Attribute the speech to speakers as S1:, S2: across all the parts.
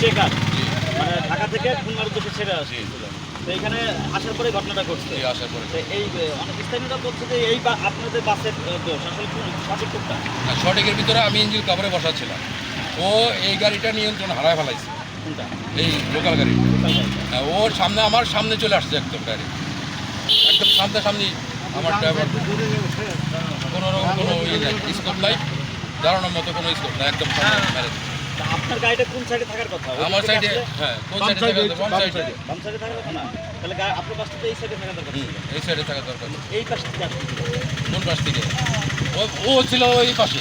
S1: Trekker মানে ঢাকা থেকে খুলনার উদ্দেশ্যে ছেড়ে আসছে। তো এখানে আসার পরে ঘটনাটা ঘটছে।
S2: আসার পরে
S1: তো এই অনেক স্থানীয়রা বলছে যে এই আপনাদের বাসের দোষ আসলে সঠিক কোনটা?
S2: সঠিকের ভিতরে আমি ইঞ্জিন কভারে বসাচ্ছিলাম, ও এই গাড়িটা নিয়ন্ত্রণ হারায় ফেলাইছে,
S1: কোনটা?
S2: এই লোকাল গাড়ি।
S1: লোকাল গাড়ি।
S2: ওর সামনে আমার সামনে চলে আসছে একদম গাড়ি, একদম সামনাসামনি আমার ড্রাইভার। কোনো রকম কোনো ইয়ে নাই, স্কোপ নাই, দাঁড়ানোর মতো কোনো স্কোপ নাই, একদম সামনে মেরে দিছে।
S1: তা আপনার গাড়িটা কোন সাইডে থাকার কথা?
S2: আমার সাইডে, হ্যাঁ কোন সাইডে থাকা যাবে? বাম সাইডে।
S1: বাম সাইডে থাকার কথা না? তাহলে আপনার বাসটা তো এই সাইডে থাকা দরকার ছিল।
S2: এই সাইডে থাকা দরকার।
S1: এই পাশ থেকে আসছে ছিল।
S2: কোন পাশ থেকে? ও ছিল ওই পাশে,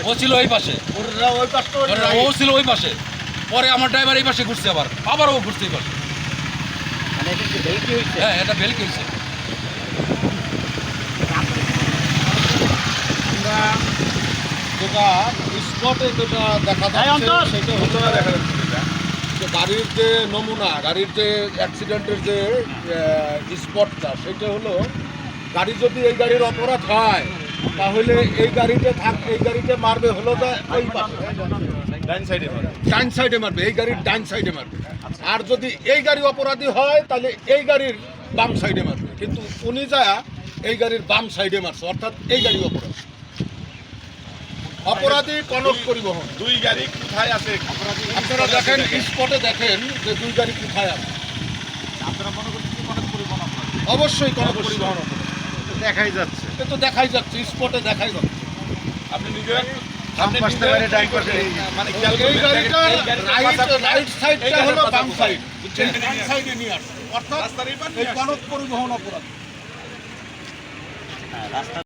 S2: ও ছিল ওই পাশে,
S1: ওই পাশটা
S2: ও ছিল ওই পাশে। পরে আমার ড্রাইভার এই পাশে ঘুরছে, আবার ও ঘুরছে এই পাশে।
S1: মানে এটা কি বেলকি হইছে?
S2: হ্যাঁ, এটা বেল কিনছে।
S3: আমরা যেটা স্পটে যেটা দেখা যাচ্ছে সেটা হলো যে গাড়ির যে নমুনা, গাড়ির যে অ্যাক্সিডেন্টের যে স্পটটা, সেটা হলো গাড়ি যদি এই গাড়ির অপরাধ হয় তাহলে এই গাড়িতে মারবে হলো যে ওই পাশে ডান সাইডে মারবে, এই গাড়ির ডান সাইডে মারবে। আর যদি এই গাড়ি অপরাধী হয় তাহলে এই গাড়ির বাম সাইডে মারবে, কিন্তু উনি যা এই গাড়ির বাম সাইডে মারছে, অর্থাৎ এই গাড়ি অপরাধী কনক পরিবহন।
S4: দুই গাড়ি কোথায় আছে?
S3: আপনারা দেখেন, স্পটে দেখেন যে দুই গাড়ি কোথায় আছে।
S4: আপনারা মনে করছেন কি কনক পরিবহন অপরাধ?
S3: অবশ্যই কনক পরিবহন
S4: দেখাই যাচ্ছে।
S3: এ তো দেখাই যাচ্ছে, স্পটে দেখাই যাচ্ছে।
S4: আপনি নিজের মানে
S3: এই গাড়িটার রাইট সাইডটা হলো বাম সাইড, ডান সাইডে নিয়ে আসছে, অর্থাৎ
S4: রাস্তার এই পার
S3: এই কনক পরিবহন অপরাধ।
S1: হ্যাঁ, রাস্তা